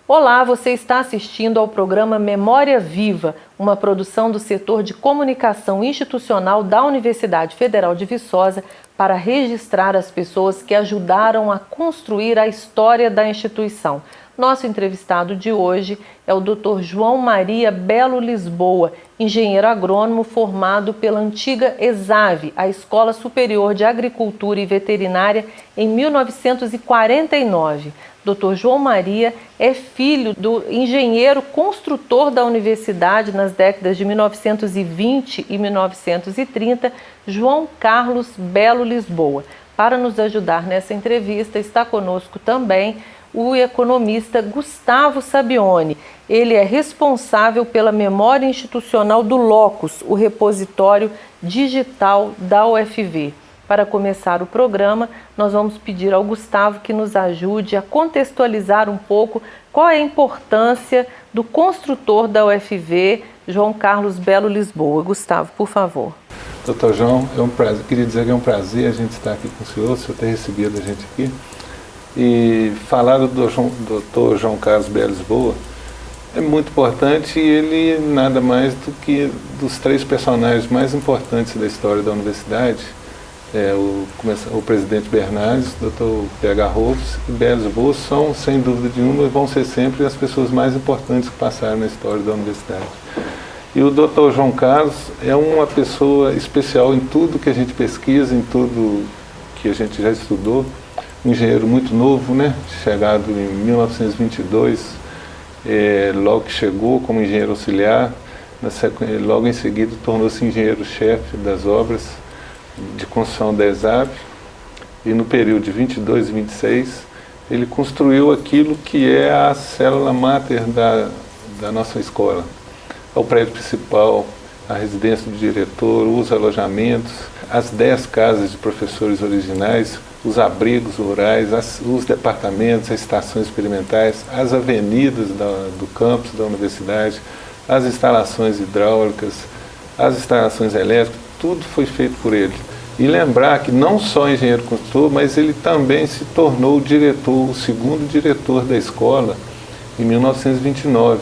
Olá, você está assistindo ao programa Memória Viva, uma produção do setor de comunicação institucional da Universidade Federal de Viçosa para registrar as pessoas que ajudaram a construir a história da instituição. Nosso entrevistado de hoje é o Dr. João Maria Belo Lisboa, engenheiro agrônomo formado pela antiga ESAV, a Escola Superior de Agricultura e Veterinária, em 1949. Dr. João Maria é filho do engenheiro construtor da universidade nas décadas de 1920 e 1930, João Carlos Belo Lisboa. Para nos ajudar nessa entrevista está conosco também o economista Gustavo Sabione. Ele é responsável pela memória institucional do LOCUS, o repositório digital da UFV. Para começar o programa, nós vamos pedir ao Gustavo que nos ajude a contextualizar um pouco qual é a importância do construtor da UFV, João Carlos Belo Lisboa. Gustavo, por favor. Doutor João, é um prazer, queria dizer que é um prazer a gente estar aqui com o senhor ter recebido a gente aqui. E falar do Dr. João Carlos Belo Lisboa é muito importante, e ele nada mais do que dos três personagens mais importantes da história da universidade. O presidente Bernardes, o Dr. P.H. Rolfs e Belo Lisboa são, sem dúvida nenhuma, vão ser sempre as pessoas mais importantes que passaram na história da universidade. E o Dr. João Carlos é uma pessoa especial em tudo que a gente pesquisa, em tudo que a gente já estudou. Um engenheiro muito novo, né? Chegado em 1922, logo que chegou como engenheiro auxiliar, logo em seguida tornou-se engenheiro-chefe das obras de construção da ESAV, e no período de 22 e 26 ele construiu aquilo que é a célula máter da nossa escola. O prédio principal, a residência do diretor, os alojamentos, as 10 casas de professores originais, os abrigos rurais, os departamentos, as estações experimentais, as avenidas do campus da universidade, as instalações hidráulicas, as instalações elétricas, tudo foi feito por ele. E lembrar que não só engenheiro construtor, mas ele também se tornou o segundo diretor da escola em 1929,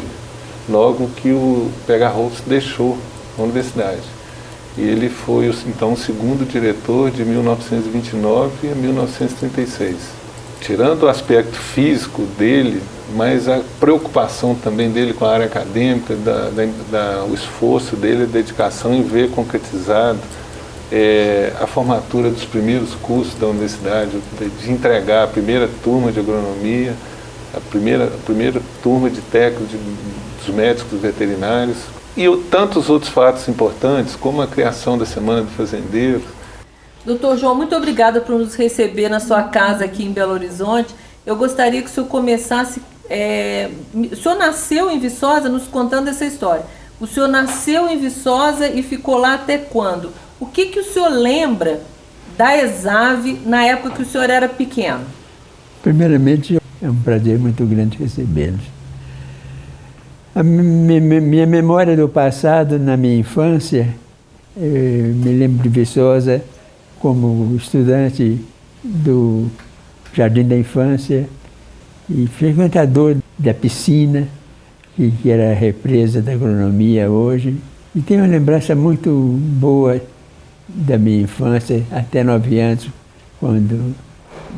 logo que o P.H. Rolfs deixou a universidade. E ele foi, então, o segundo diretor de 1929 a 1936. Tirando o aspecto físico dele, mas a preocupação também dele com a área acadêmica, o esforço dele, a dedicação em ver concretizado a formatura dos primeiros cursos da universidade, de entregar a primeira turma de agronomia, a primeira turma de técnicos dos médicos veterinários, e tantos outros fatos importantes, como a criação da Semana do Fazendeiro. Doutor João, muito obrigada por nos receber na sua casa aqui em Belo Horizonte. Eu gostaria que o senhor começasse... O senhor nasceu em Viçosa, nos contando essa história. O senhor nasceu em Viçosa e ficou lá até quando? O que o senhor lembra da ESAV na época que o senhor era pequeno? Primeiramente, é um prazer muito grande recebê-los. A minha memória do passado, na minha infância, me lembro de Viçosa como estudante do Jardim da Infância e frequentador da piscina, que era a represa da agronomia hoje. E tenho uma lembrança muito boa da minha infância, até 9 anos, quando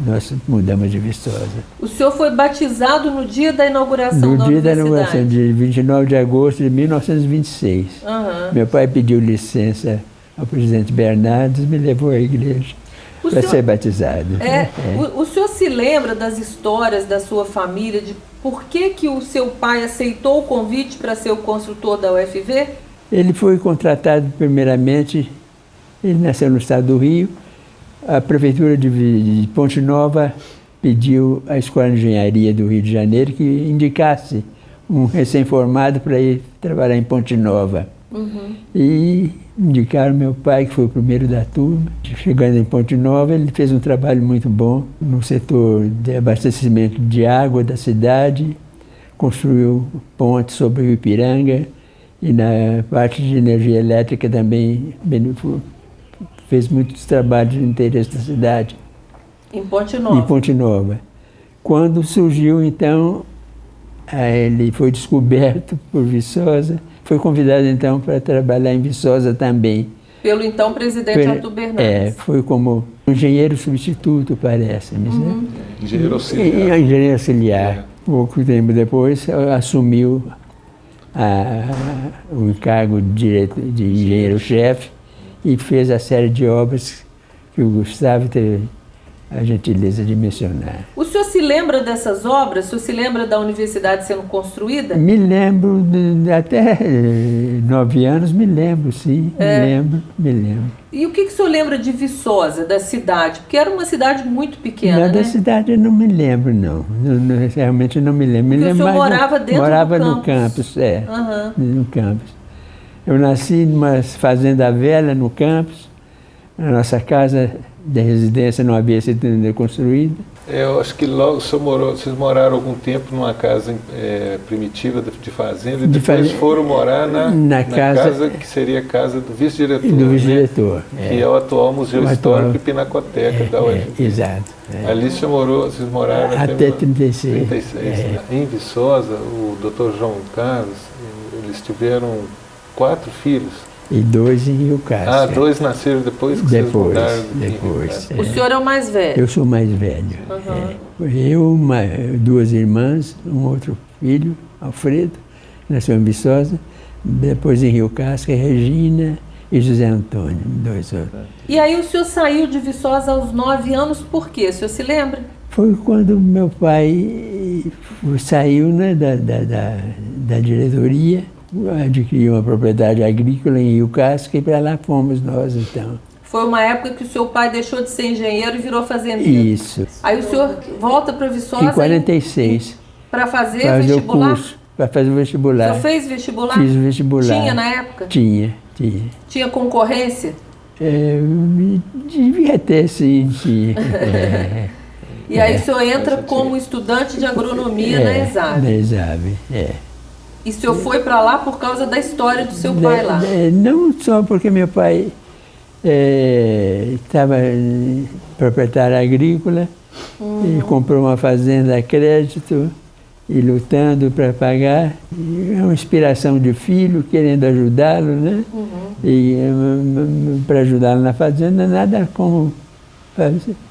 nós mudamos de Viçosa. O senhor foi batizado no dia da inauguração da universidade? No dia da inauguração, de 29 de agosto de 1926. Uhum. Meu pai pediu licença ao presidente Bernardes e me levou à igreja para ser batizado. O senhor se lembra das histórias da sua família, de por que o seu pai aceitou o convite para ser o construtor da UFV? Ele foi contratado primeiramente, ele nasceu no estado do Rio. A prefeitura de Ponte Nova pediu à Escola de Engenharia do Rio de Janeiro que indicasse um recém-formado para ir trabalhar em Ponte Nova. Uhum. E indicaram meu pai, que foi o primeiro da turma. Chegando em Ponte Nova, ele fez um trabalho muito bom no setor de abastecimento de água da cidade, construiu pontes sobre o Rio Ipiranga, e na parte de energia elétrica também fez muitos trabalhos de interesse da cidade. Em Ponte Nova? Em Ponte Nova. Quando surgiu, então, ele foi descoberto por Viçosa, foi convidado então para trabalhar em Viçosa também. Pelo então presidente Arthur Bernardes. Foi como engenheiro substituto, parece-me. Né? Engenheiro auxiliar. Engenheiro auxiliar. Pouco tempo depois assumiu o encargo de engenheiro-chefe e fez a série de obras que o Gustavo teve a gentileza de mencionar. O senhor se lembra dessas obras? O senhor se lembra da universidade sendo construída? Me lembro, até 9 anos me lembro, sim. Me lembro. E o que o senhor lembra de Viçosa, da cidade? Porque era uma cidade muito pequena, né? Da cidade eu não me lembro, não. Realmente não me lembro. Porque o senhor morava dentro morava do no campus, no campus. Eu nasci numa fazenda velha no campus. A nossa casa de residência não havia sido construída. Eu acho que logo vocês moraram algum tempo numa casa primitiva de fazenda e depois foram morar na casa que seria a casa do vice-diretor. Do vice-diretor. Né? Que é o atual Museu Histórico e Pinacoteca da UFPB. Exato. Ali vocês moraram até 36. 36 né? Em Viçosa, o Dr. João Carlos, eles tiveram 4 filhos. E 2 em Rio Casca. 2 nasceram depois que vocês mudaram depois. O senhor é o mais velho? Eu sou o mais velho. Eu, 2 irmãs, um outro filho, Alfredo, nasceu em Viçosa. Depois em Rio Casca, Regina e José Antônio, 2 outros. E aí o senhor saiu de Viçosa aos 9 anos, por quê? O senhor se lembra? Foi quando meu pai saiu, né, da diretoria. Adquiriu uma propriedade agrícola em Rio Casca e para lá fomos nós, então. Foi uma época que o seu pai deixou de ser engenheiro e virou fazendeiro. Isso. Aí o senhor volta para Viçosa... Em 46. Para fazer vestibular? O curso, para fazer o vestibular. O senhor fez vestibular? Fiz o vestibular. Tinha na época? Tinha. Tinha concorrência? Devia ter, sim. E aí o senhor entra como estudante de agronomia na ESAB? Na ESAB, E o senhor foi para lá por causa da história do seu pai lá? Não só porque meu pai estava proprietário agrícola e comprou uma fazenda a crédito e lutando para pagar. E é uma inspiração de filho, querendo ajudá-lo, né? E para ajudá-lo na fazenda, nada como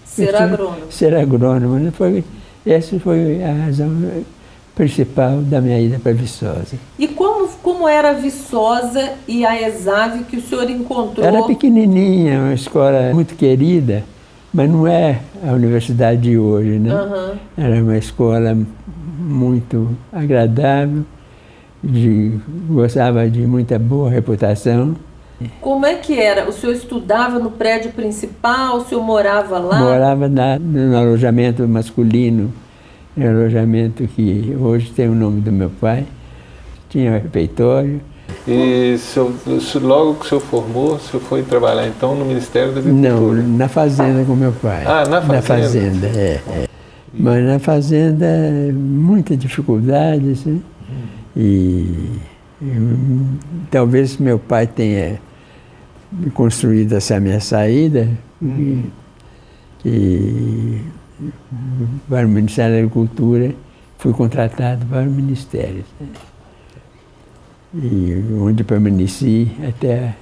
ser agrônomo. Ser agrônomo, né? Essa foi a razão principal da minha ida para Viçosa. E como era Viçosa e a ESAB que o senhor encontrou? Era pequenininha, uma escola muito querida, mas não é a universidade de hoje, né? Era uma escola muito agradável, gostava de muita boa reputação. Como é que era? O senhor estudava no prédio principal, o senhor morava lá? Morava no alojamento masculino, um alojamento que hoje tem o nome do meu pai, tinha um refeitório. E logo que o senhor formou, o senhor foi trabalhar então no Ministério da Agricultura? Não, na fazenda com meu pai. Na fazenda? Na fazenda, Mas na fazenda, muita dificuldade, assim, e talvez meu pai tenha construído essa minha saída, para o Ministério da Agricultura, fui contratado para o Ministério. E onde permaneci até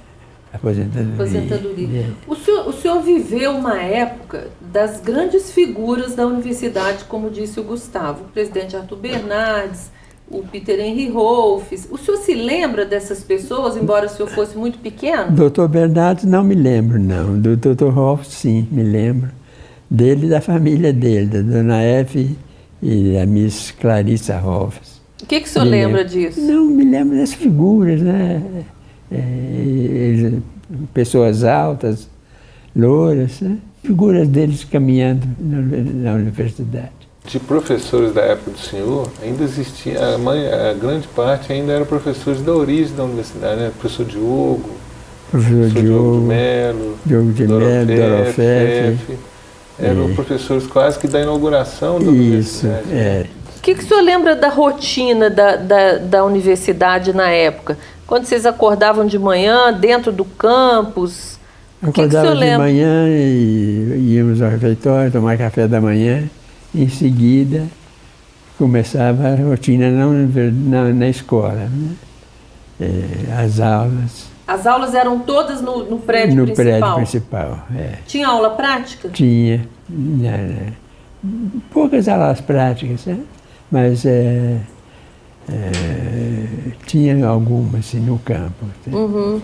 a aposentadoria. O senhor viveu uma época das grandes figuras da universidade, como disse o Gustavo, o presidente Arthur Bernardes, o Peter Henry Rolfes. O senhor se lembra dessas pessoas, embora o senhor fosse muito pequeno? Doutor Bernardes não me lembro, não. Do Dr. Rolfes, sim, me lembro. Dele e da família dele, da Dona F e da Miss Clarissa Rolfes. O que o senhor lembra disso? Não, me lembro das figuras, né? Pessoas altas, louras, né? Figuras deles caminhando na universidade. De professores da época do senhor, ainda existia, a grande parte ainda eram professores da origem da universidade, né? Professor Diogo, professor Diogo de Melo, Dorofefe. Eram professores quase que da inauguração da universidade. O que o senhor lembra da rotina da universidade na época? Quando vocês acordavam de manhã, dentro do campus? Acordávamos de manhã e íamos ao refeitório tomar café da manhã. Em seguida, começava a rotina na escola, né? As aulas. As aulas eram todas no prédio principal? No prédio principal, é. Tinha aula prática? Tinha. Poucas aulas práticas, né? Mas tinha algumas assim, no campo. Uhum.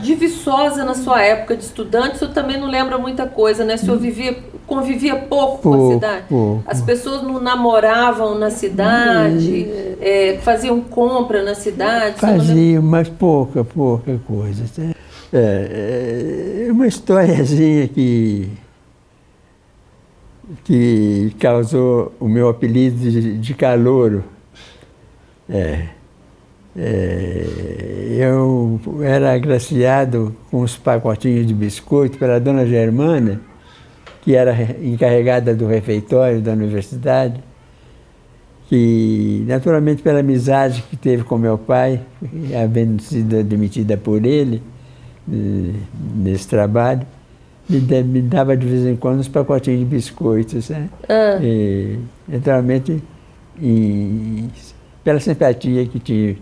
De Viçosa, na sua época de estudante, o senhor também não lembra muita coisa, né? O senhor convivia pouco com a cidade? Pouco. As pessoas não namoravam na cidade, faziam compra na cidade? Faziam, mas pouca coisa. Né? Uma historiazinha que causou o meu apelido de calouro. Eu era agraciado com os pacotinhos de biscoito pela dona Germana, que era encarregada do refeitório da universidade, que, naturalmente, pela amizade que teve com meu pai, havendo sido admitida por ele nesse trabalho, me dava de vez em quando uns pacotinhos de biscoitos, né? E, naturalmente, pela simpatia que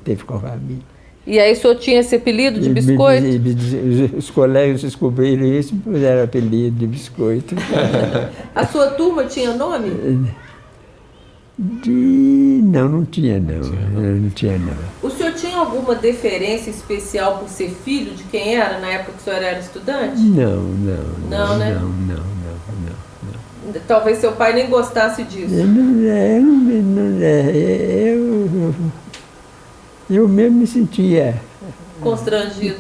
teve com a família. E aí o senhor tinha esse apelido de biscoito? Os colegas descobriram isso e puseram apelido de biscoito. A sua turma tinha nome? Não tinha não. Não tinha não. O senhor tinha alguma deferência especial por ser filho de quem era na época que o senhor era estudante? Não, né? Não. Talvez seu pai nem gostasse disso. Eu mesmo me sentia constrangido.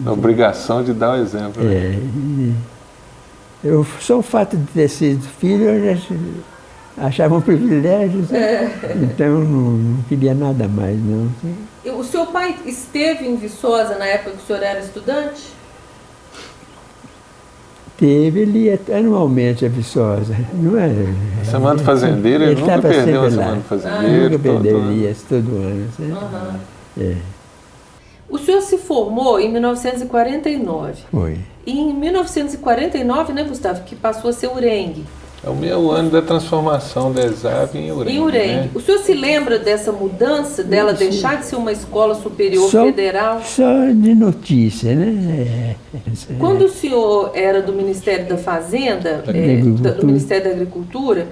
A obrigação de dar o exemplo. Né? Só o fato de ter sido filho, eu já achava um privilégio. Então eu não queria nada mais, não. O seu pai esteve em Viçosa na época que o senhor era estudante? Ele ia anualmente a Viçosa, não é? Semana do Fazendeiro, ele nunca perdeu a Semana do Fazendeiro. Nunca perdeu, ele ia todo ano. O senhor se formou em 1949. Foi. E em 1949, né, Gustavo, que passou a ser URENG. É o meu ano da transformação da ESAV em URENG. Né? O senhor se lembra dessa mudança, dela deixar de ser uma escola superior federal? Só de notícia, né? Quando o senhor era do Ministério da Fazenda, do Ministério da Agricultura,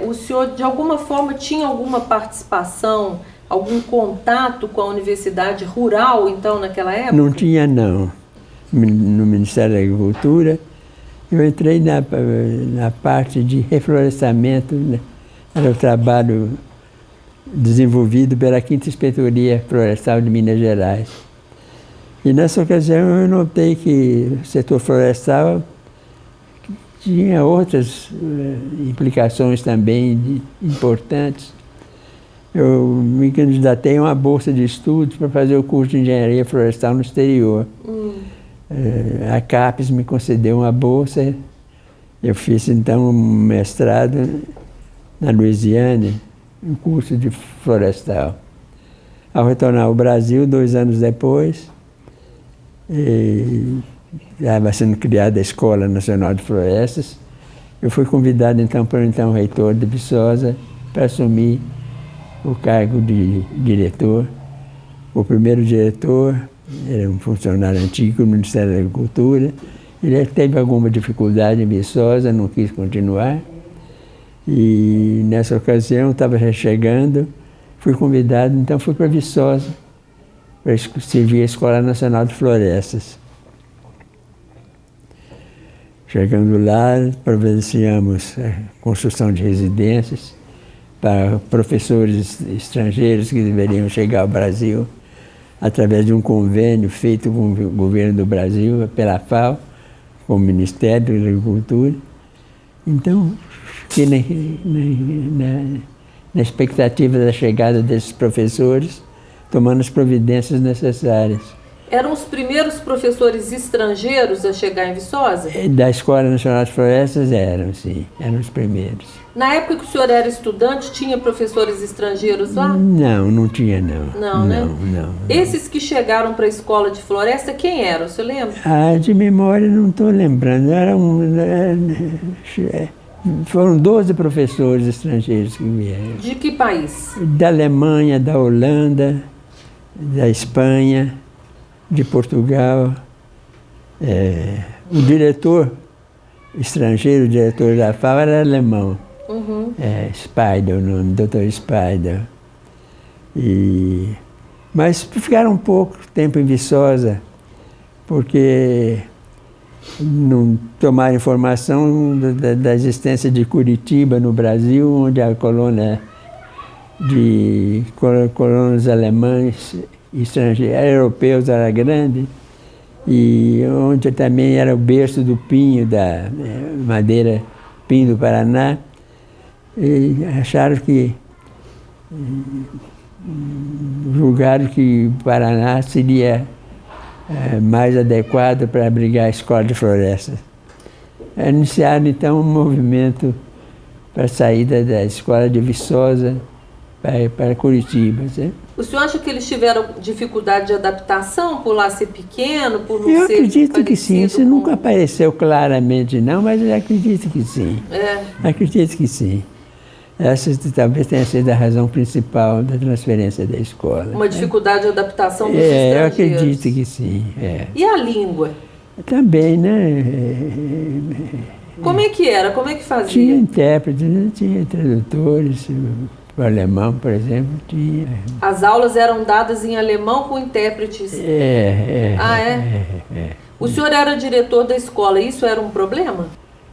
o senhor de alguma forma tinha alguma participação, algum contato com a Universidade Rural, então, naquela época? Não tinha, não. No Ministério da Agricultura, eu entrei na parte de reflorestamento, né? Era o trabalho desenvolvido pela 5ª Inspetoria Florestal de Minas Gerais. E nessa ocasião eu notei que o setor florestal tinha outras implicações também importantes. Eu me candidatei a uma bolsa de estudos para fazer o curso de Engenharia Florestal no exterior. A CAPES me concedeu uma bolsa, eu fiz então um mestrado na Louisiana, um curso de florestal. Ao retornar ao Brasil, 2 anos depois, estava sendo criada a Escola Nacional de Florestas, eu fui convidado então pelo então reitor de Viçosa para assumir o cargo de diretor. O primeiro diretor era um funcionário antigo do Ministério da Agricultura. Ele teve alguma dificuldade em Viçosa, não quis continuar. E nessa ocasião, estava chegando, fui convidado, então fui para Viçosa, para servir a Escola Nacional de Florestas. Chegando lá, providenciamos a construção de residências para professores estrangeiros que deveriam chegar ao Brasil, através de um convênio feito com o governo do Brasil, pela FAO, com o Ministério da Agricultura. Então, fiquei na expectativa da chegada desses professores, tomando as providências necessárias. Eram os primeiros professores estrangeiros a chegar em Viçosa? Da Escola Nacional de Florestas eram, sim, eram os primeiros. Na época que o senhor era estudante, tinha professores estrangeiros lá? Não tinha não. Não, né? Não. Esses que chegaram para a Escola de Floresta, quem eram, o senhor lembra? De memória não estou lembrando. Foram 12 professores estrangeiros que vieram. De que país? Da Alemanha, da Holanda, da Espanha, de Portugal. O diretor estrangeiro, o diretor da FAO, era alemão. Spider, o nome, Dr. Spider. Mas ficaram um pouco tempo em Viçosa, porque não tomaram informação da existência de Curitiba no Brasil, onde a colônia de colonos alemães, estrangeiros, europeus era grande, e onde também era o berço do pinho, da madeira pinho do Paraná, e acharam que, julgaram que o Paraná seria mais adequado para abrigar a escola de floresta. Iniciaram então um movimento para a saída da escola de Viçosa para Curitiba. Sabe? O senhor acha que eles tiveram dificuldade de adaptação por lá ser pequeno, por não eu ser acredito que sim, isso com... nunca apareceu claramente não, mas eu acredito que sim. Acredito que sim. Essa talvez tenha sido a razão principal da transferência da escola. Uma dificuldade de adaptação dos estrangeiros. Eu acredito que sim. E a língua? Também, né? Como é que era? Como é que fazia? Tinha intérpretes, tinha tradutores, o alemão, por exemplo, tinha. As aulas eram dadas em alemão com intérpretes? O senhor era diretor da escola, isso era um problema?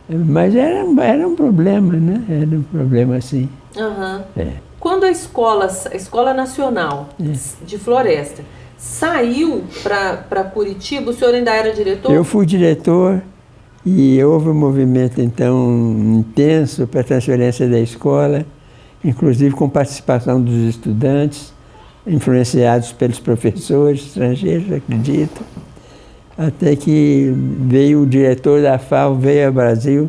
Mas era um problema, né? Era um problema assim. Quando a Escola Nacional de Floresta saiu para Curitiba, o senhor ainda era diretor? Eu fui diretor e houve um movimento, então, intenso para a transferência da escola, inclusive com participação dos estudantes, influenciados pelos professores estrangeiros, acredito. Até que veio o diretor da FAO, veio ao Brasil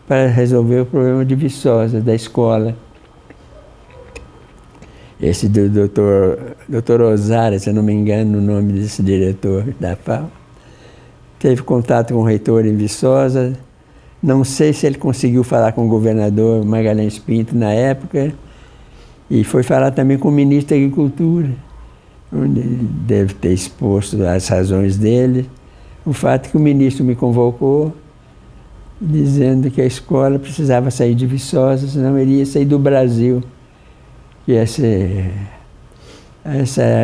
para resolver o problema de Viçosa, da escola. Esse do doutor Osara, se eu não me engano o nome desse diretor da FAO, teve contato com o reitor em Viçosa. Não sei se ele conseguiu falar com o governador Magalhães Pinto na época, e foi falar também com o ministro da Agricultura, onde ele deve ter exposto as razões dele. O fato é que o ministro me convocou, dizendo que a escola precisava sair de Viçosa, senão ele ia sair do Brasil. Que essa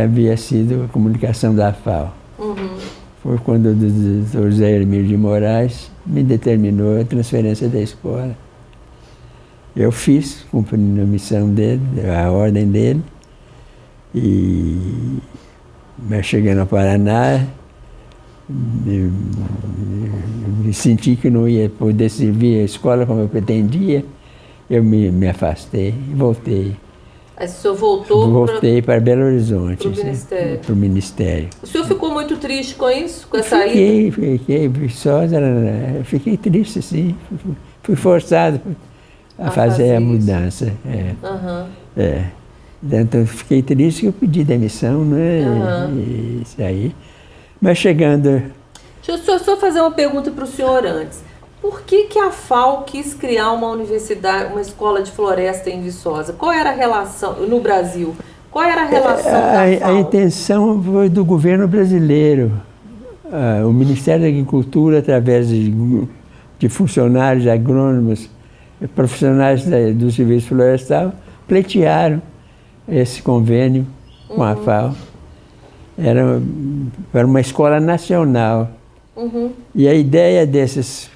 havia sido a comunicação da FAO. Foi quando o doutor José Hermílio de Moraes me determinou a transferência da escola. Eu fiz, cumprindo a missão dele, a ordem dele. Mas chegando ao Paraná, me senti que não ia poder servir a escola como eu pretendia. Eu me afastei e voltei. Aí o senhor voltou? Voltei para Belo Horizonte. Para o Ministério. Para o Ministério. O senhor ficou muito triste com isso, com a saída? Fiquei Viçosa, fiquei triste, sim. Fui forçado a fazer a mudança. Então, fiquei triste que eu pedi demissão, né? Isso aí. Mas chegando... Deixa eu só fazer uma pergunta para o senhor antes. Por que a FAO quis criar uma universidade, uma escola de floresta em Viçosa? Qual era a relação, no Brasil, qual era a relação da FAO? A intenção foi do governo brasileiro. O Ministério da Agricultura, através de funcionários, agrônomos, profissionais do serviço florestal, pleitearam esse convênio com a FAO. Era uma escola nacional. E a ideia desses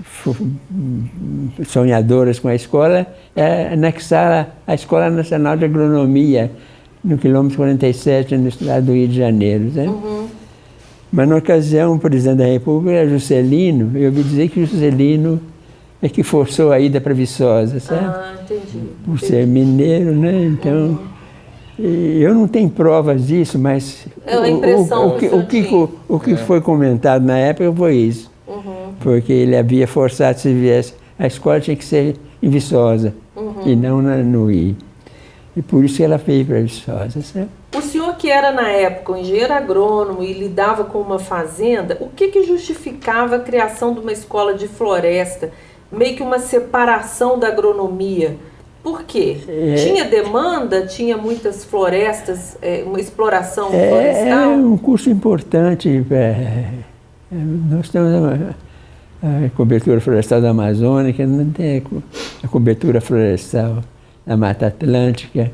sonhadores com a escola é anexar a Escola Nacional de Agronomia, no quilômetro 47, no estado do Rio de Janeiro. Né? Mas, na ocasião, o presidente da República, Juscelino, eu ouvi dizer que Juscelino é que forçou a ida para Viçosa, sabe? Entendi. Por ser mineiro, né? Então, eu não tenho provas disso, mas o que foi comentado na época foi isso. Porque ele havia forçado, se viesse, a escola tinha que ser em Viçosa e não no Rio. E por isso que ela veio para Viçosa, sabe? O senhor que era, na época, um engenheiro agrônomo e lidava com uma fazenda, o que justificava a criação de uma escola de floresta meio que uma separação da agronomia. Por quê? Tinha demanda? Tinha muitas florestas, uma exploração florestal? É um curso importante. Nós temos a cobertura florestal da Amazônica, não tem a cobertura florestal da Mata Atlântica.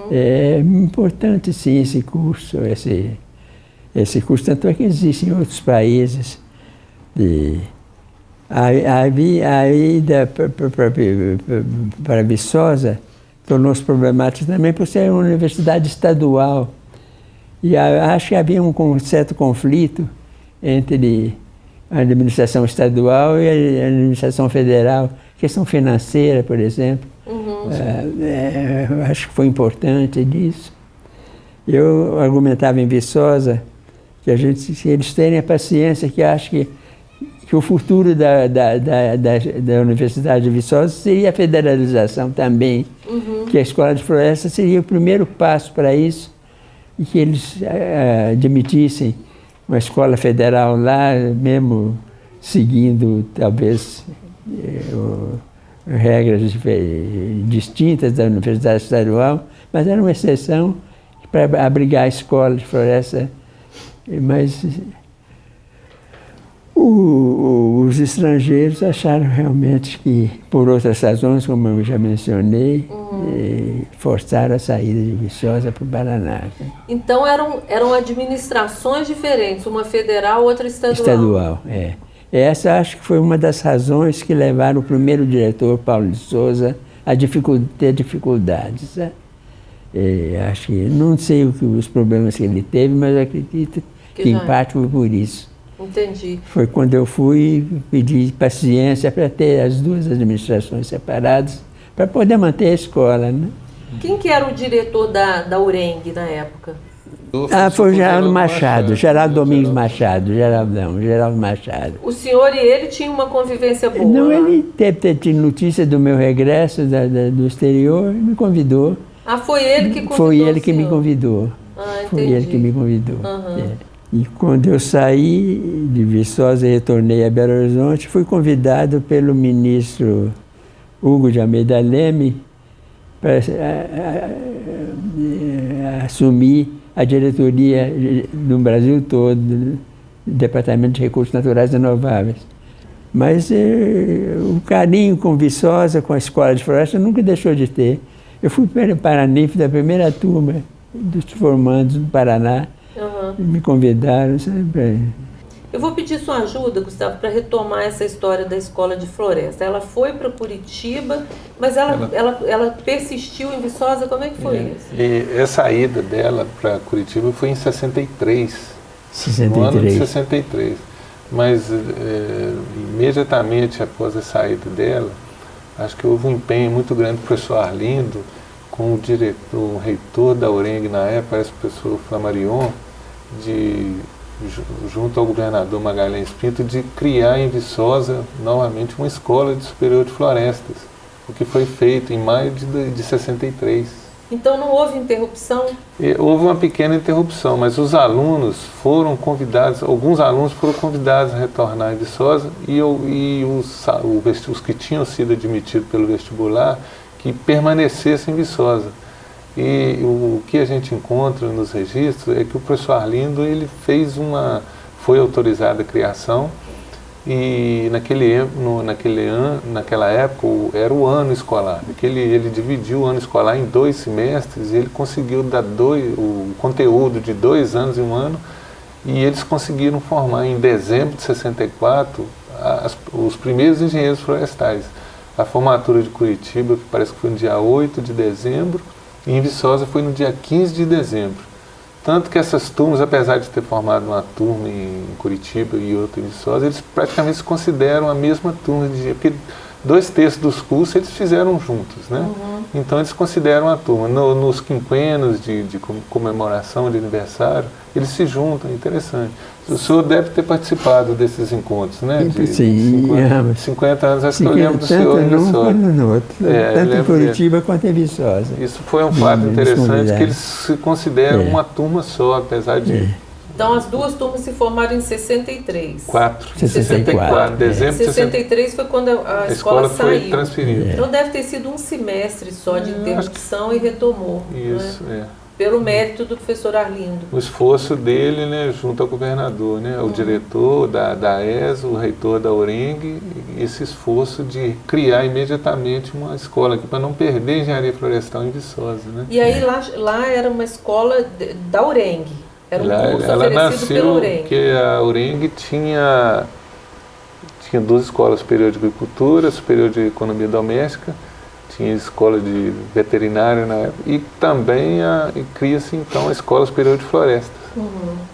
É importante, sim, esse curso. Esse curso, tanto é que existe em outros países. A ida para Viçosa tornou-se problemática também por ser uma universidade estadual. E acho que havia um certo conflito entre a administração estadual e a administração federal. Questão financeira, por exemplo. Eu acho que foi importante disso. Eu argumentava em Viçosa que eles terem a paciência, que acho que o futuro da Universidade de Viçosa seria a federalização também, que a Escola de Floresta seria o primeiro passo para isso, e que eles admitissem uma escola federal lá, mesmo seguindo, talvez, regras distintas da Universidade Estadual, mas era uma exceção para abrigar a Escola de Floresta. Mas os estrangeiros acharam realmente que, por outras razões, como eu já mencionei, forçaram a saída de Viçosa para o Paraná. Então eram administrações diferentes, uma federal, outra estadual. Estadual, é. Essa acho que foi uma das razões que levaram o primeiro diretor, Paulo de Souza, a ter dificuldades. Acho que, não sei os problemas que ele teve, mas acredito que em parte foi por isso. Entendi. Foi quando eu fui pedir paciência para ter as duas administrações separadas, para poder manter a escola, né? Quem que era o diretor da URENG na época? Foi o Geraldo Machado, Geraldo Domingos Machado, Geraldo Machado. O senhor e ele tinham uma convivência boa? Não, ele deve ter tido notícia do meu regresso do exterior e me convidou. Foi ele que convidou? Foi ele que me convidou. Entendi. Foi ele que me convidou. E quando eu saí de Viçosa e retornei a Belo Horizonte, fui convidado pelo ministro Hugo de Almeida Leme para assumir a diretoria no Brasil todo, do Departamento de Recursos Naturais Renováveis. Mas o carinho com Viçosa, com a Escola de Floresta, nunca deixou de ter. Eu fui paraninfo da primeira turma dos formandos do Paraná. Me convidaram sempre. Eu vou pedir sua ajuda, Gustavo, para retomar essa história da Escola de Floresta. Ela foi para Curitiba, mas ela persistiu em Viçosa. Como é que foi isso? E essa ida dela para Curitiba foi em 63. 63. No ano de 63. Mas imediatamente após a saída dela, acho que houve um empenho muito grande do professor Arlindo, com o reitor da URENG na época, parece o professor Flammarion, junto ao governador Magalhães Pinto, de criar em Viçosa novamente uma escola de superior de florestas, o que foi feito em maio de 63. Então não houve interrupção? Houve uma pequena interrupção, mas os alunos foram convidados, alguns alunos foram convidados a retornar em Viçosa e os que tinham sido admitidos pelo vestibular, que permanecessem em Viçosa. E o que a gente encontra nos registros é que o professor Arlindo foi autorizada a criação, e naquela época era o ano escolar. Ele dividiu o ano escolar em 2 semestres e ele conseguiu dar o conteúdo de 2 anos em um ano, e eles conseguiram formar em dezembro de 64 os primeiros engenheiros florestais. A formatura de Curitiba, que parece que foi no dia 8 de dezembro, e em Viçosa foi no dia 15 de dezembro. Tanto que essas turmas, apesar de ter formado uma turma em Curitiba e outra em Viçosa, eles praticamente se consideram a mesma turma de dia, porque 2/3 dos cursos eles fizeram juntos, né? Então eles consideram a turma. Nos quinquênios de comemoração de aniversário, eles se juntam, é interessante. O senhor deve ter participado desses encontros, né? Sim, 50 anos, acho que eu lembro do senhor em Viçosa. Tanto em Curitiba quanto em Viçosa. Isso foi um fato interessante, que eles se consideram uma turma só, apesar de Então as duas turmas se formaram em 63. 64. Dezembro de 63 foi quando a escola foi saiu. transferida. Então deve ter sido um semestre só de interrupção e retomou. Isso, né? Pelo mérito do professor Arlindo. O esforço dele, né, junto ao governador, né, o diretor da ESA, o reitor da URENG, esse esforço de criar imediatamente uma escola aqui para não perder a engenharia florestal em Viçosa. Né? E aí lá era uma escola da URENG. Era um curso ela oferecido pela nasceu URENG. porque a URENG tinha duas escolas, superior de agricultura, superior de economia doméstica, tinha escola de veterinária na época, e também cria-se então a Escola Superior de Florestas,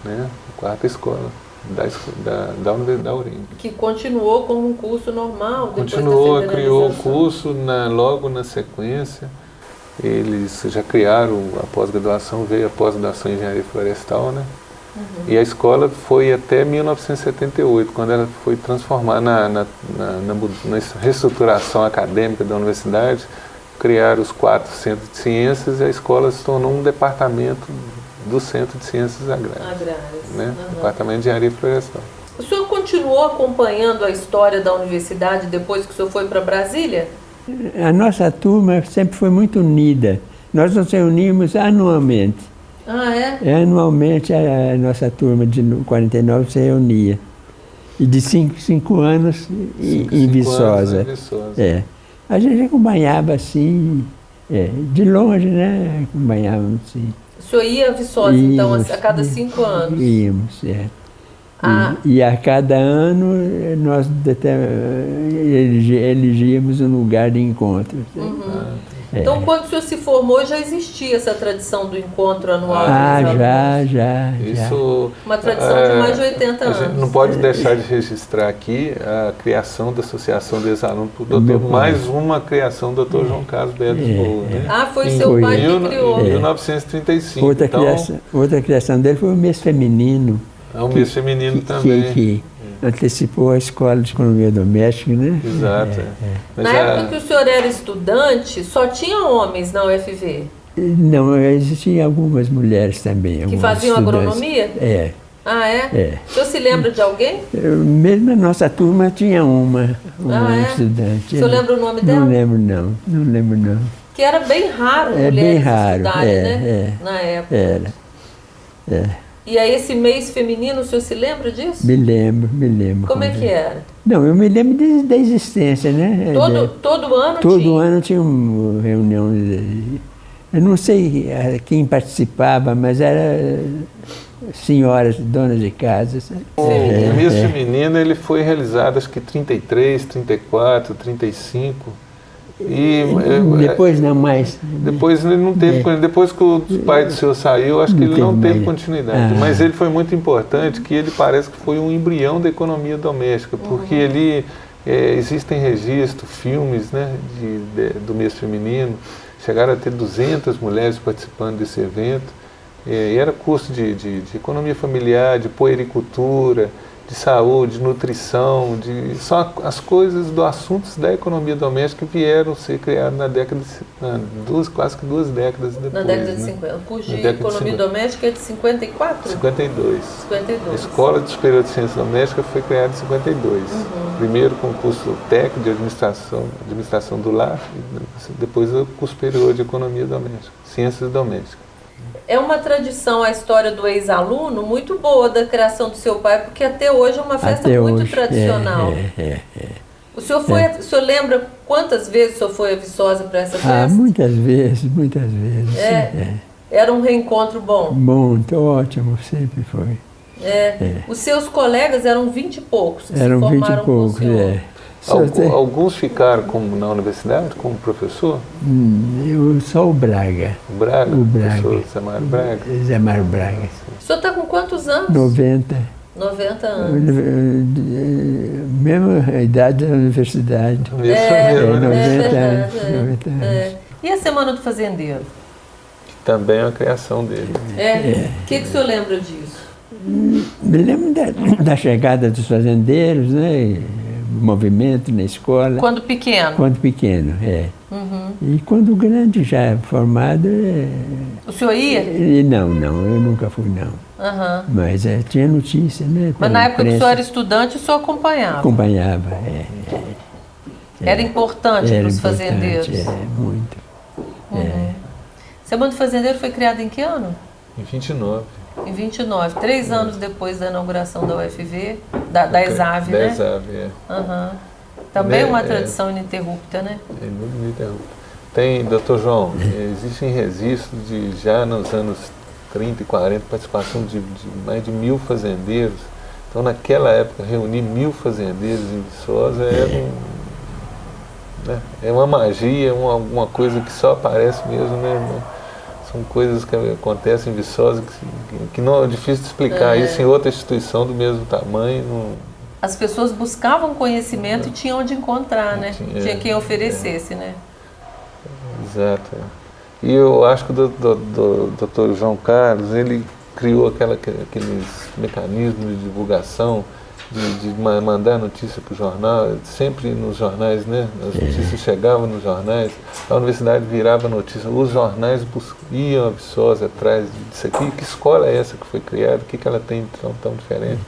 né? A quarta escola da Universidade da URENG. Que continuou como um curso normal, depois Continuou, da criou o federalização. curso logo na sequência. Eles já criaram a pós-graduação, veio a pós-graduação em Engenharia Florestal, né? E a escola foi até 1978, quando ela foi transformada na reestruturação acadêmica da universidade, criaram os 4 centros de ciências e a escola se tornou um departamento do Centro de Ciências Agrárias. Né? Departamento de Engenharia Florestal. O senhor continuou acompanhando a história da universidade depois que o senhor foi para Brasília? A nossa turma sempre foi muito unida. Nós nos reunimos anualmente. Ah, é? Anualmente a nossa turma de 49 se reunia. E de 5 anos em Viçosa. A gente acompanhava assim, de longe, né? Acompanhávamos assim. O senhor ia a Viçosa, então, a cada 5 anos? Íamos, E a cada ano nós elegíamos um lugar de encontro. Então, quando o senhor se formou, já existia essa tradição do encontro anual? Já. Isso, uma tradição de mais de 80 anos. A gente não pode deixar de registrar aqui a criação da Associação dos Alunos do Doutor, mais uma criação do Dr. João Carlos Belos Boa. Né? Foi seu pai que criou. Em 1935. Outra criação dele foi o mês feminino. O mês feminino também. Que antecipou a escola de economia doméstica, né? Exato. Na época que o senhor era estudante, só tinha homens na UFV? Não, existiam algumas mulheres também. Que faziam agronomia? Ah, é? O senhor se lembra de alguém? Mesmo a nossa turma tinha uma estudante. O senhor lembra o nome dela? Não lembro não. Que era bem raro mulheres bem raro, estudarem, né? Na época. E aí esse mês feminino, o senhor se lembra disso? Me lembro. Como é que era? Não, eu me lembro da existência, né? Todo ano tinha? Todo ano tinha uma reunião. Eu não sei quem participava, mas era senhoras, donas de casa. O mês feminino ele foi realizado acho que 33, 34, 35. E depois não mais. Depois ele não teve, depois que o pai do senhor saiu, acho que ele não teve continuidade. Mas ele foi muito importante, que ele parece que foi um embrião da economia doméstica, porque ele existem registros, filmes, né, do mês feminino, chegaram a ter 200 mulheres participando desse evento, e era curso de economia familiar, de puericultura, de saúde, de nutrição, são as coisas dos assuntos da economia doméstica que vieram ser criados quase que 2 décadas depois. Na década de 50. O curso de economia doméstica é de 54? 52. A Escola de Superior de Ciências Domésticas foi criada em 52. Primeiro com o curso técnico de administração do lar, e depois o curso superior de economia doméstica, ciências domésticas. É uma tradição a história do ex-aluno muito boa da criação do seu pai, porque até hoje é uma festa muito tradicional. O senhor lembra quantas vezes o senhor foi a Viçosa para essa festa? Muitas vezes. Era um reencontro bom? Muito, ótimo, sempre foi. Os seus colegas eram 20 e poucos que eram se formaram 20 e poucos, com o senhor. Alguns ficaram na universidade como professor? Só o Braga. O Braga? Professor Zé Mário Braga. O senhor está com quantos anos? 90. 90 anos. Mesma idade da universidade. 90 anos. E a Semana do Fazendeiro? Também é uma criação dele. O que o senhor lembra disso? Me lembro da chegada dos fazendeiros, né? Movimento na escola. Quando pequeno? Quando pequeno, E quando grande, já formado... O senhor ia? Não, eu nunca fui, não. Mas tinha notícia, né? Mas na época que o senhor era estudante, o senhor acompanhava? Acompanhava, Era importante para os fazendeiros? Muito. Semana do Fazendeiro foi criada em que ano? Em 29. Em 29, 3 anos depois da inauguração da UFV, da ESAV, né? Da ESAV, Também uma tradição ininterrupta, né? É ininterrupta. Tem, doutor João, existem registros de já nos anos 30 e 40, participação de mais de 1000 fazendeiros. Então, naquela época, reunir 1000 fazendeiros em Viçosa é uma magia, uma coisa que só aparece mesmo, né? São coisas que acontecem em Viçosa que não é difícil de explicar. Isso em outra instituição do mesmo tamanho. As pessoas buscavam conhecimento e tinham onde encontrar, né? Tinha quem oferecesse, né? Exato. E eu acho que o Dr. João Carlos, ele criou aqueles mecanismos de divulgação, de mandar notícia para o jornal, sempre nos jornais, né? As notícias chegavam nos jornais, a universidade virava notícia, os jornais iam a Viçosa atrás disso aqui. Que escola é essa que foi criada? O que ela tem tão diferente?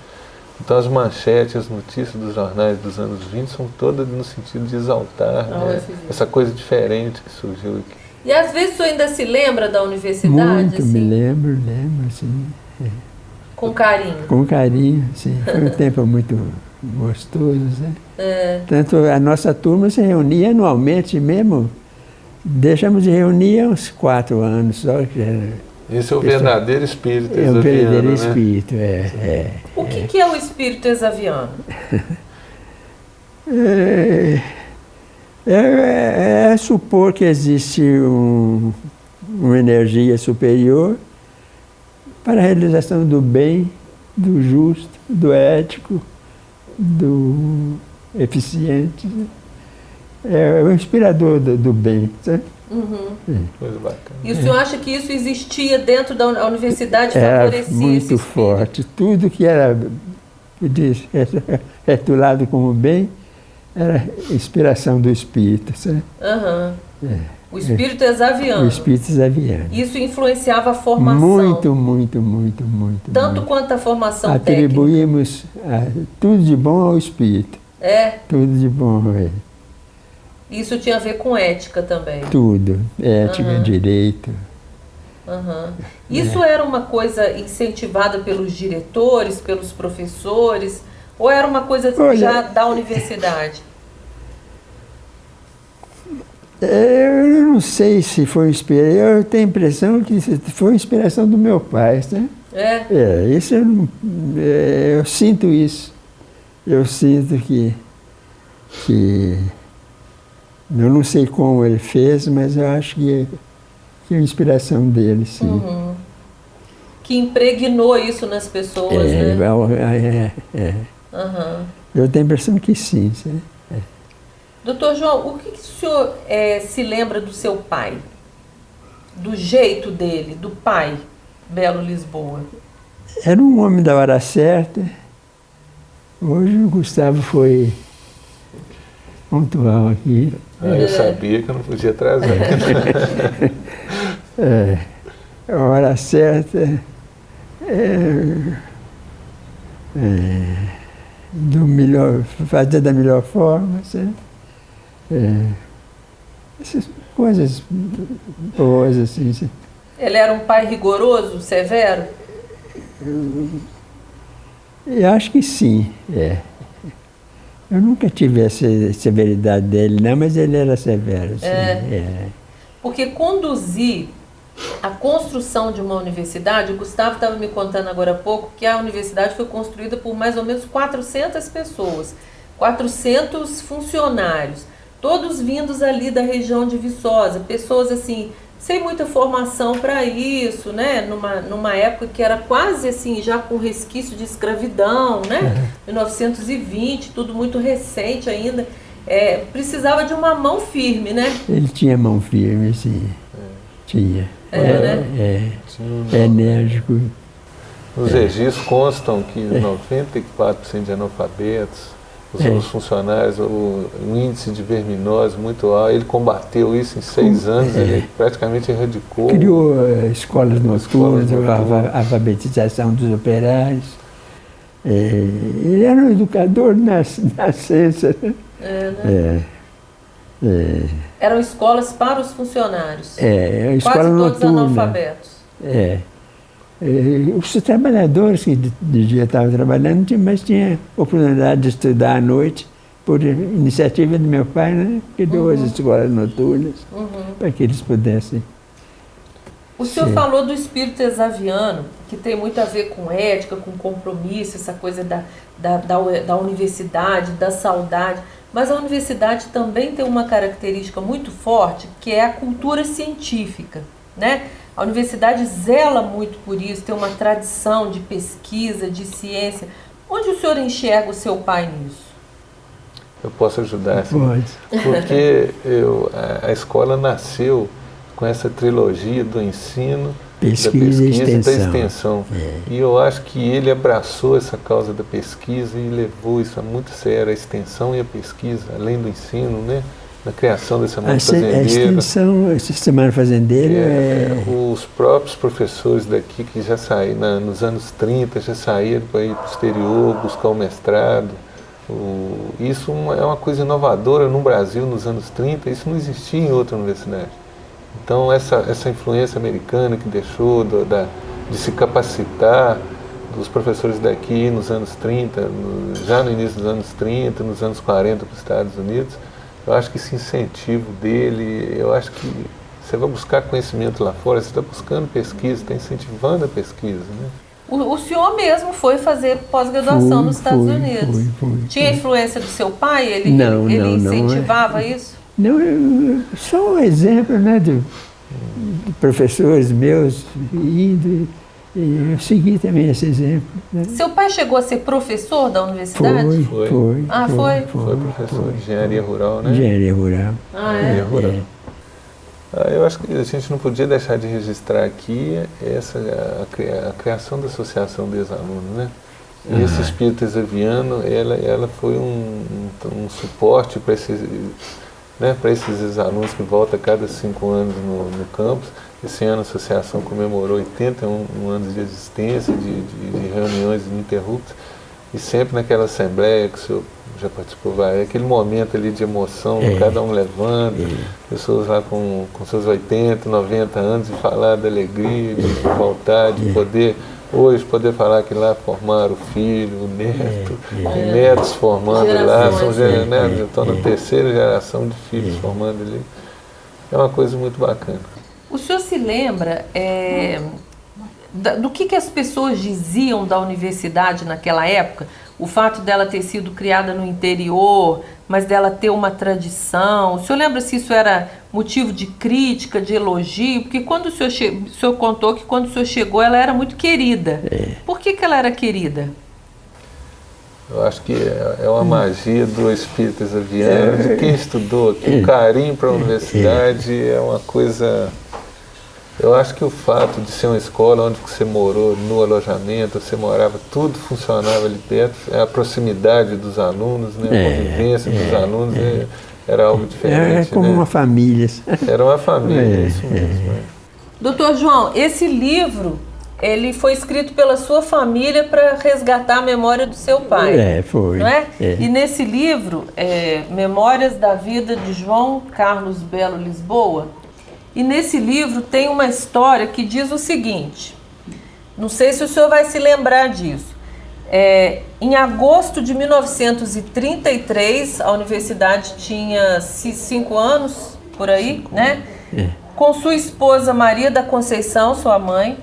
Então as manchetes, as notícias dos jornais dos anos 20 são todas no sentido de exaltar, né? Essa coisa diferente que surgiu aqui. E às vezes o senhor ainda se lembra da universidade? Muito, assim? me lembro, sim. Com carinho? Com carinho, sim. Foi um tempo muito gostoso, né? Tanto a nossa turma se reunia anualmente mesmo. Deixamos de reunir há uns 4 anos só. Esse é o verdadeiro espírito exaviano, É o verdadeiro né? espírito, O que é o espírito exaviano? É supor que existe uma energia superior para a realização do bem, do justo, do ético, do eficiente. É o inspirador do bem, sabe? Coisa bacana. E o senhor acha que isso existia dentro da universidade e favorecia esse muito forte. Tudo que era rotulado como bem era inspiração do espírito, sabe? O espírito exaviano. O espírito exaviano. Isso influenciava a formação. Muito. Tanto quanto a formação Atribuímos tudo de bom ao espírito. Tudo de bom, Isso tinha a ver com ética também. Tudo. Ética, direito. Isso era uma coisa incentivada pelos diretores, pelos professores, ou era uma coisa já da universidade? Eu não sei se foi inspiração. Eu tenho a impressão que foi inspiração do meu pai, né? Isso eu sinto isso. Eu sinto que eu não sei como ele fez, mas eu acho que é a inspiração dele, sim. Que impregnou isso nas pessoas, né? Eu tenho a impressão que sim. Doutor João, o que o senhor se lembra do seu pai? Do jeito dele, do pai, Belo Lisboa? Era um homem da hora certa. Hoje o Gustavo foi pontual aqui. Eu sabia que eu não podia trazer. A hora certa, fazer da melhor forma, certo? Essas coisas boas, assim. Ele era um pai rigoroso, severo? Eu acho que sim, Eu nunca tive essa severidade dele, não, mas ele era severo, sim. Porque conduzir a construção de uma universidade, o Gustavo estava me contando agora há pouco que a universidade foi construída por mais ou menos 400 pessoas, 400 funcionários, todos vindos ali da região de Viçosa, pessoas assim, sem muita formação para isso, né? Numa época que era quase assim, já com resquício de escravidão, né? 1920, tudo muito recente ainda. Precisava de uma mão firme, né? Ele tinha mão firme, sim. Tinha. Enérgico. Os registros constam que 94% de analfabetos, os funcionários, o índice de verminose muito alto. Ele combateu isso em 6 anos, ele praticamente erradicou. Criou escolas noturnas, a alfabetização dos operários. Ele era um educador nascença. Eram escolas para os funcionários. A escola quase noturna. Todos analfabetos. Os trabalhadores que de dia estavam trabalhando, mas tinha oportunidade de estudar à noite, por iniciativa do meu pai, né? Que deu as escolas noturnas, para que eles pudessem. O senhor falou do espírito exaviano, que tem muito a ver com ética, com compromisso, essa coisa da universidade, da saudade. Mas a universidade também tem uma característica muito forte, que é a cultura científica, né? A universidade zela muito por isso, tem uma tradição de pesquisa, de ciência. Onde o senhor enxerga o seu pai nisso? Eu posso ajudar, sim. Pode. Porque a escola nasceu com essa trilogia do ensino, pesquisa da pesquisa e da extensão. E eu acho que ele abraçou essa causa da pesquisa e levou isso a muito sério, a extensão e a pesquisa, além do ensino, né? Na criação desse Semana Fazendeira. A extensão, esse Semana Fazendeira Os próprios professores daqui que já saíram, nos anos 30, já saíram para ir para o exterior, buscar o mestrado. Isso é uma coisa inovadora no Brasil nos anos 30, isso não existia em outra universidade. Então essa influência americana que deixou de se capacitar dos professores daqui nos anos 30, já no início dos anos 30, nos anos 40 para os Estados Unidos, eu acho que esse incentivo dele, eu acho que você vai buscar conhecimento lá fora, você está buscando pesquisa, está incentivando a pesquisa, né? O senhor mesmo foi fazer pós-graduação nos Estados Unidos. Tinha influência do seu pai? Ele incentivava isso? Não, só um exemplo, né, de professores meus indo, e eu segui também esse exemplo. Né? Seu pai chegou a ser professor da universidade? Foi. Foi professor de engenharia rural, né? Engenharia rural. Engenharia rural. Eu acho que a gente não podia deixar de registrar aqui a criação da Associação dos Alunos, né? E esse espírito exaviano, ela foi um suporte para esses ex-alunos que voltam a cada 5 anos no campus. Esse ano a associação comemorou 81 anos de existência, de reuniões ininterruptas, e sempre naquela assembleia que o senhor já participou, aquele momento ali de emoção, cada um levando, pessoas lá com seus 80, 90 anos, e falar da alegria, de voltar, de hoje poder falar que lá formaram o filho, o neto, netos formando lá, estão na terceira geração de filhos formando ali. É uma coisa muito bacana. O senhor se lembra do que as pessoas diziam da universidade naquela época? O fato dela ter sido criada no interior, mas dela ter uma tradição. O senhor lembra se isso era motivo de crítica, de elogio? Porque quando o senhor contou que quando o senhor chegou ela era muito querida. Por que ela era querida? Eu acho que é uma magia do espírito exaviano, de quem estudou aqui. O carinho para a universidade é uma coisa... Eu acho que o fato de ser uma escola onde você morou no alojamento, você morava, tudo funcionava ali perto, a proximidade dos alunos, né, a convivência dos alunos era algo diferente. Era como uma família. Era uma família, isso mesmo. Doutor João, esse livro, ele foi escrito pela sua família para resgatar a memória do seu pai. Foi. Não é? E nesse livro, Memórias da Vida de João Carlos Belo Lisboa, e nesse livro tem uma história que diz o seguinte, não sei se o senhor vai se lembrar disso, em agosto de 1933, a universidade tinha 5 anos, por aí, né? Com sua esposa Maria da Conceição, sua mãe,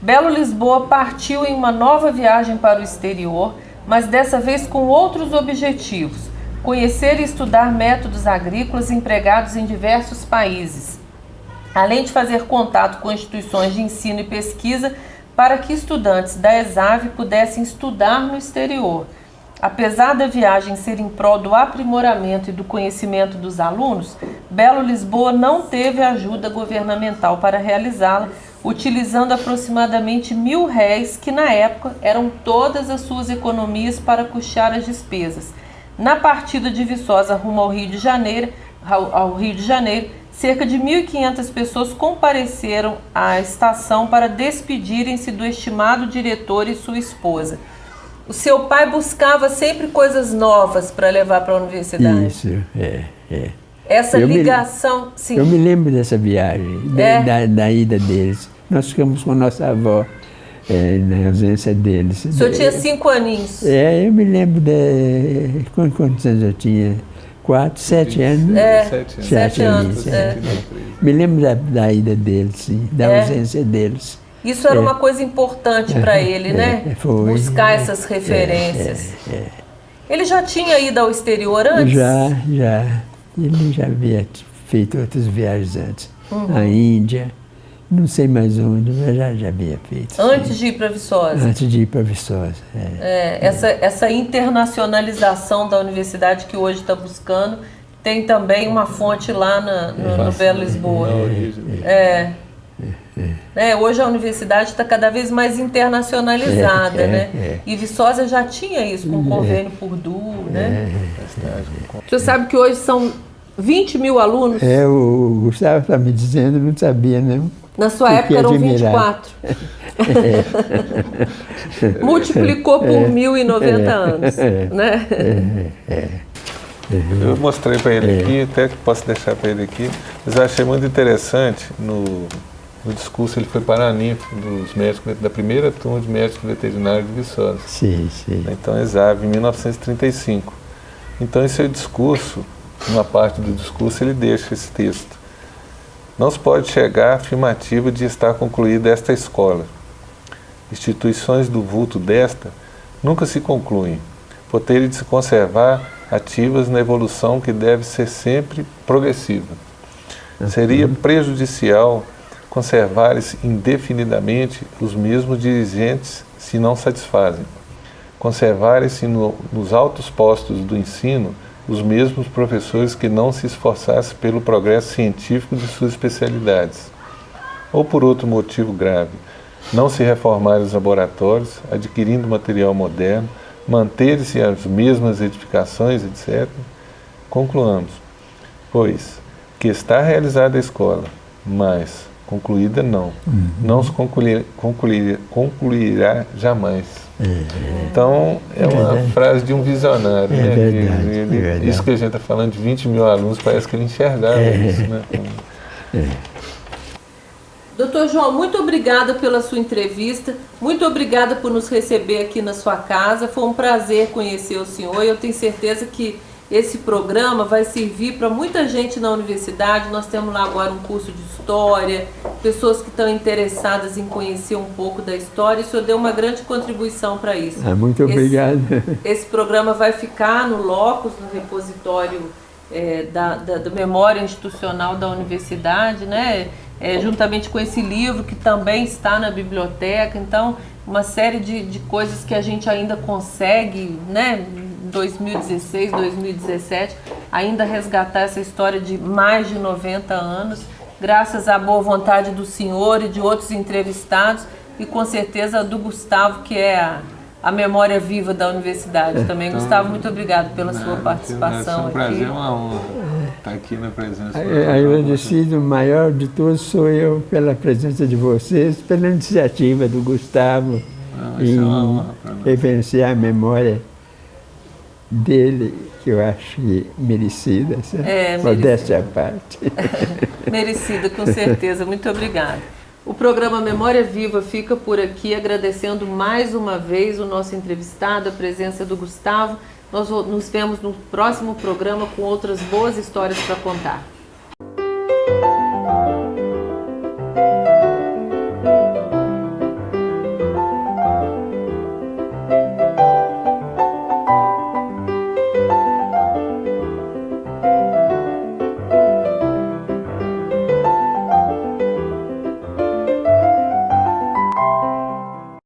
Belo Lisboa partiu em uma nova viagem para o exterior, mas dessa vez com outros objetivos, conhecer e estudar métodos agrícolas empregados em diversos países, além de fazer contato com instituições de ensino e pesquisa para que estudantes da ESAV pudessem estudar no exterior. Apesar da viagem ser em prol do aprimoramento e do conhecimento dos alunos, Belo Lisboa não teve ajuda governamental para realizá-la, utilizando aproximadamente R$1.000, que na época eram todas as suas economias para custear as despesas. Na partida de Viçosa rumo ao Rio de Janeiro, cerca de 1.500 pessoas compareceram à estação para despedirem-se do estimado diretor e sua esposa. O seu pai buscava sempre coisas novas para levar para a universidade. Isso, é. Essa ligação, sim. Eu me lembro dessa viagem, da ida deles. Nós ficamos com nossa avó, na ausência deles. O senhor tinha 5 aninhos. Eu me lembro de... Quantos anos eu tinha? 4, 7 anos? 7 anos. Me lembro da ida deles, sim, da ausência deles. Isso era uma coisa importante para ele, né? Foi. Buscar essas referências. Ele já tinha ido ao exterior antes? Já. Ele já havia feito outras viagens antes. A Índia, não sei mais onde, mas já havia feito. Antes de ir para Viçosa? Antes de ir para Viçosa, Essa internacionalização da universidade que hoje está buscando, tem também uma fonte lá no Belo Lisboa. Hoje a universidade está cada vez mais internacionalizada, né? E Viçosa já tinha isso, com o convênio Purdue, né? Você sabe que hoje são 20 mil alunos? O Gustavo está me dizendo, não sabia, não. Na sua época eram 24. Multiplicou por 1.090 anos, né? Eu mostrei para ele aqui, até que posso deixar para ele aqui, mas eu achei muito interessante no discurso. Ele foi para a NIF, dos médicos, da primeira turma de médicos veterinários de Viçosa. Sim. Então, exato, em 1935. Então, esse é o discurso, uma parte do discurso ele deixa esse texto. Não se pode chegar à afirmativa de estar concluída esta escola. Instituições do vulto desta nunca se concluem, por terem de se conservar ativas na evolução que deve ser sempre progressiva. Seria prejudicial conservar-se indefinidamente os mesmos dirigentes se não satisfazem. Conservarem-se nos altos postos do ensino os mesmos professores que não se esforçassem pelo progresso científico de suas especialidades. Ou por outro motivo grave, não se reformarem os laboratórios, adquirindo material moderno, manterem-se as mesmas edificações, etc. Concluamos, pois, que está realizada a escola, mas concluída não. Não se concluirá jamais. Então, é uma frase de um visionário. Verdade. Isso que a gente está falando de 20 mil alunos, parece que ele enxergava isso, né? Doutor João, muito obrigada pela sua entrevista, muito obrigada por nos receber aqui na sua casa. Foi um prazer conhecer o senhor e eu tenho certeza que esse programa vai servir para muita gente na universidade. Nós temos lá agora um curso de História, pessoas que estão interessadas em conhecer um pouco da história. O senhor deu uma grande contribuição para isso. Muito obrigado. Esse programa vai ficar no Locus, no repositório da memória institucional da universidade, né? Juntamente com esse livro que também está na biblioteca. Então, uma série de coisas que a gente ainda consegue, né? 2016, 2017, ainda resgatar essa história de mais de 90 anos, graças à boa vontade do senhor e de outros entrevistados, e com certeza do Gustavo, que é a memória viva da universidade também. Gustavo, muito obrigado pela sua participação aqui. É um prazer, é uma honra estar aqui na presença. Agradecido maior de todos sou eu pela presença de vocês, pela iniciativa do Gustavo em reverenciar a memória dele, que eu acho que merecida, modéstia à parte. Merecida, com certeza. Muito obrigada. O programa Memória Viva fica por aqui, agradecendo mais uma vez o nosso entrevistado, a presença do Gustavo. Nós nos vemos no próximo programa com outras boas histórias para contar.